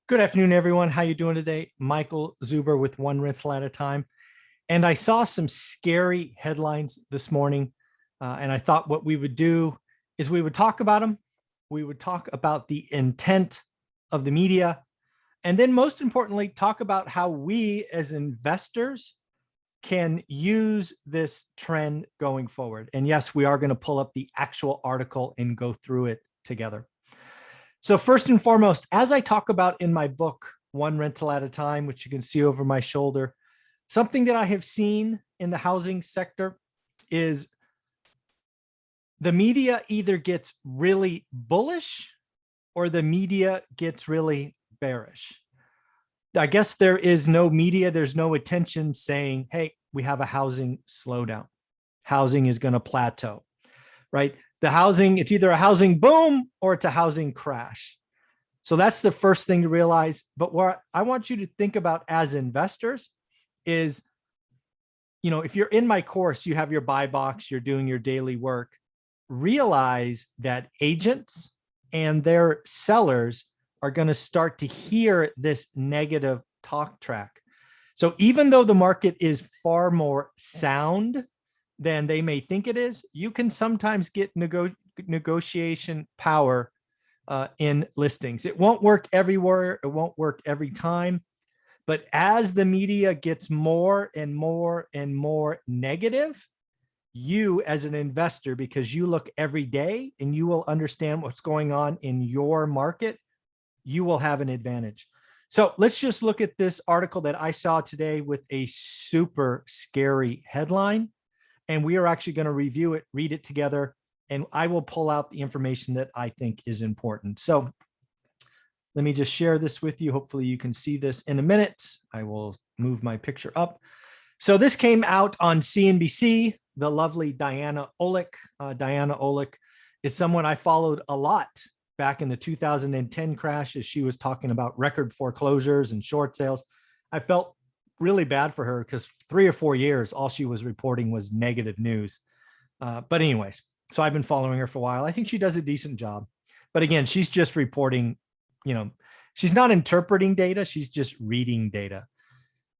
Good afternoon, everyone. How you doing today? Michael Zuber with One Rental at a Time. And I saw some scary headlines this morning. And I thought what we would do is we would talk about them. We would talk about the intent of the media. And then most importantly, talk about how we as investors can use this trend going forward. And yes, we are going to pull up the actual article and go through it together. So first and foremost, as I talk about in my book, One Rental at a Time, which you can see over my shoulder, something that I have seen in the housing sector is the media either gets really bullish or the media gets really bearish. I guess there is no media, there's no attention saying, hey, we have a housing slowdown. Housing is going to plateau, right? The housing, it's either a housing boom or it's a housing crash. So that's the first thing to realize. But what I want you to think about as investors is, if you're in my course, you have your buy box, you're doing your daily work, realize that agents and their sellers are going to start to hear this negative talk track. So even though the market is far more sound than they may think it is, you can sometimes get negotiation power in listings. It won't work everywhere. It won't work every time. But as the media gets more and more and more negative, you as an investor, because you look every day and you will understand what's going on in your market, you will have an advantage. So let's just look at this article that I saw today with a super scary headline. And we are actually going to review it, read it together, and I will pull out the information that I think is important. So let me just share this with you. Hopefully you can see this in a minute. I will move my picture up. So this came out on CNBC, the lovely Diana Olick. Diana Olick is someone I followed a lot back in the 2010 crash as she was talking about record foreclosures and short sales. I felt really bad for her because 3 or 4 years, all she was reporting was negative news. But anyways, so I've been following her for a while. I think she does a decent job. But again, she's just reporting, she's not interpreting data. She's just reading data.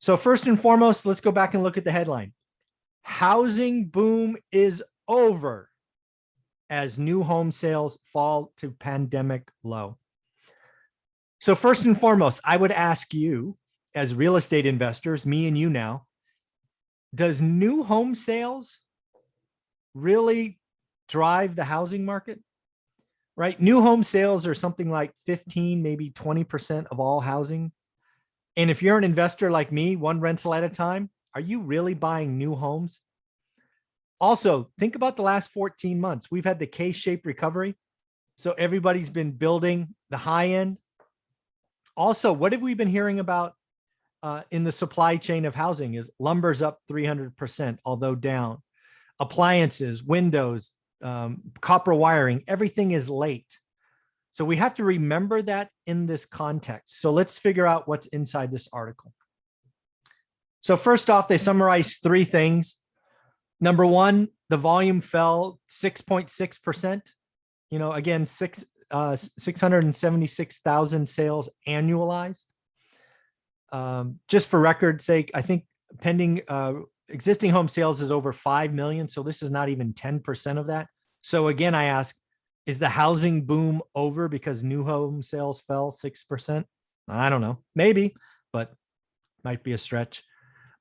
So first and foremost, let's go back and look at the headline. Housing boom is over as new home sales fall to pandemic low. So first and foremost, I would ask you, as real estate investors, me and you now, does new home sales really drive the housing market? Right? New home sales are something like 15, maybe 20% of all housing. And if you're an investor like me, one rental at a time, are you really buying new homes? Also, think about the last 14 months. We've had the K-shaped recovery. So everybody's been building the high end. Also, what have we been hearing about in the supply chain of housing is lumber's up 300%, although down. Appliances, windows, copper wiring, everything is late. So we have to remember that in this context. So let's figure out what's inside this article. So first off, they summarize 3 things. Number one, the volume fell 6.6%. Again, 676,000 sales annualized. Just for record's sake, I think pending existing home sales is over 5 million. So this is not even 10% of that. So again, I ask, is the housing boom over because new home sales fell 6%? I don't know, maybe, but might be a stretch.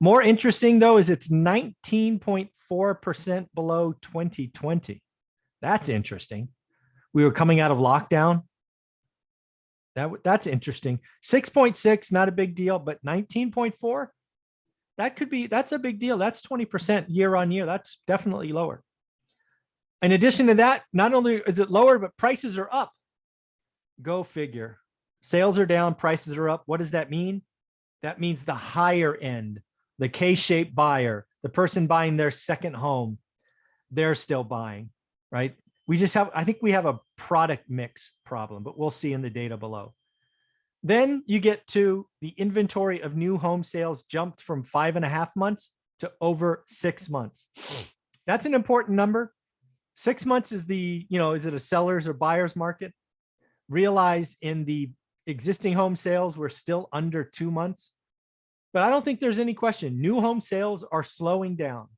More interesting though, is it's 19.4% below 2020. That's interesting. We were coming out of lockdown. That's interesting. 6.6, not a big deal, but 19.4, that's a big deal. That's 20% year on year. That's definitely lower. In addition to that, not only is it lower, but prices are up. Go figure. Sales are down, prices are up. What does that mean? That means the higher end, the K-shaped buyer, the person buying their second home, they're still buying, right? I think we have a product mix problem, but we'll see in the data below. Then you get to the inventory of new home sales jumped from 5.5 months to over 6 months. That's an important number. 6 months is is it a seller's or buyer's market? Realize in the existing home sales were still under 2 months, but I don't think there's any question. New home sales are slowing down.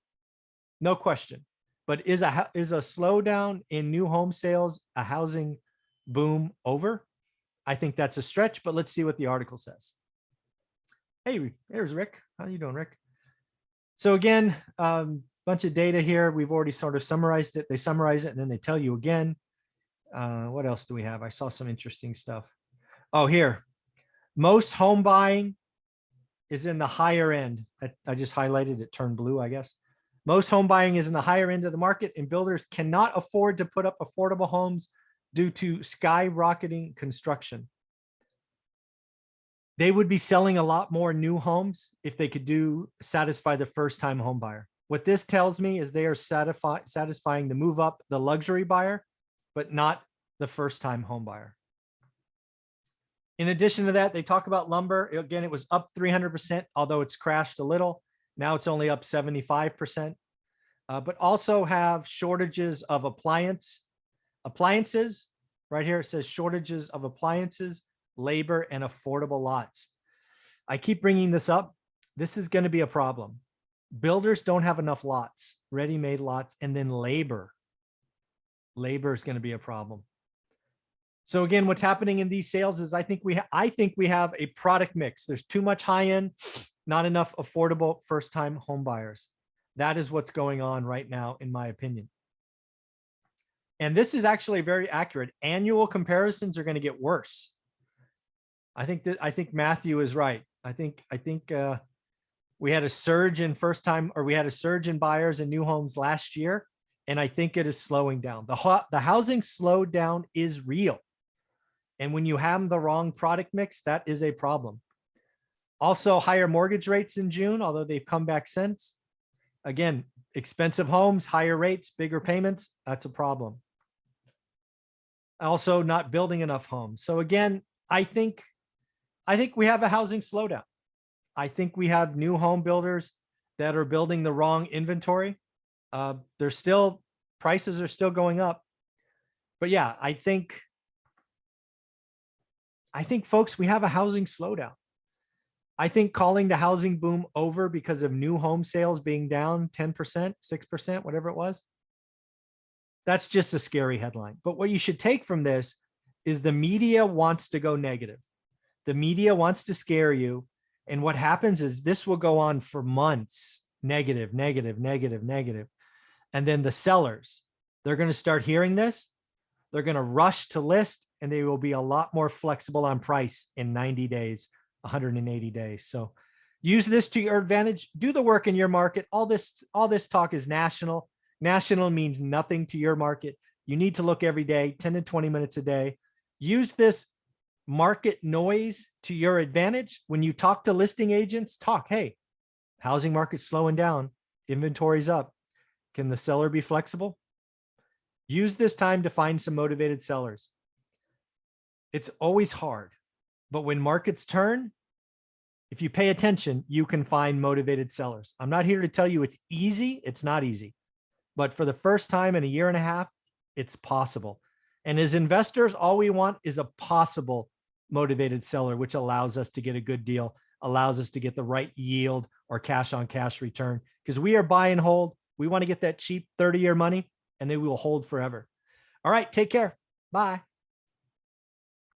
No question. But is a slowdown in new home sales a housing boom over? I think that's a stretch, but let's see what the article says. Hey, there's Rick. How you doing, Rick? So again, bunch of data here. We've already sort of summarized it. They summarize it and then they tell you again. What else do we have? I saw some interesting stuff. Oh, here. Most home buying is in the higher end. I just highlighted it, turned blue, I guess. Most home buying is in the higher end of the market, and builders cannot afford to put up affordable homes due to skyrocketing construction. They would be selling a lot more new homes if they could satisfy the first-time home buyer. What this tells me is they are satisfying the move up, the luxury buyer, but not the first-time home buyer. In addition to that, they talk about lumber. Again, it was up 300%, although it's crashed a little. Now it's only up 75%, but also have shortages of appliances. Right here, it says shortages of appliances, labor, and affordable lots. I keep bringing this up. This is going to be a problem. Builders don't have enough lots, ready-made lots, and then labor. Labor is going to be a problem. So again, what's happening in these sales is I think we have a product mix. There's too much high-end, not enough affordable first-time home buyers. That is what's going on right now, in my opinion. And this is actually very accurate. Annual comparisons are going to get worse. I think Matthew is right. I think we had a surge in we had a surge in buyers and new homes last year, and I think it is slowing down. The housing slowdown is real. And when you have the wrong product mix, that is a problem. Also, higher mortgage rates in June, although they've come back since. Again, expensive homes, higher rates, bigger payments, that's a problem. Also, not building enough homes. So again, I think we have a housing slowdown. I think we have new home builders that are building the wrong inventory. Prices are still going up. But yeah, I think folks, we have a housing slowdown. I think calling the housing boom over because of new home sales being down 10%, 6%, whatever it was, that's just a scary headline. But what you should take from this is the media wants to go negative. The media wants to scare you. And what happens is this will go on for months, negative, negative, negative, negative. And then the sellers, they're going to start hearing this. They're going to rush to list, and they will be a lot more flexible on price in 90 days, 180 days. So use this to your advantage. Do the work in your market. All this talk is national. National means nothing to your market. You need to look every day, 10 to 20 minutes a day. Use this market noise to your advantage. When you talk to listing agents, hey, housing market's slowing down, inventory's up. Can the seller be flexible? Use this time to find some motivated sellers. It's always hard, but when markets turn, if you pay attention, you can find motivated sellers. I'm not here to tell you it's easy. It's not easy, but for the first time in a year and a half, it's possible. And as investors, all we want is a possible motivated seller, which allows us to get a good deal, allows us to get the right yield or cash on cash return, because we are buy and hold. We want to get that cheap 30-year money, and they will hold forever. All right, take care. Bye.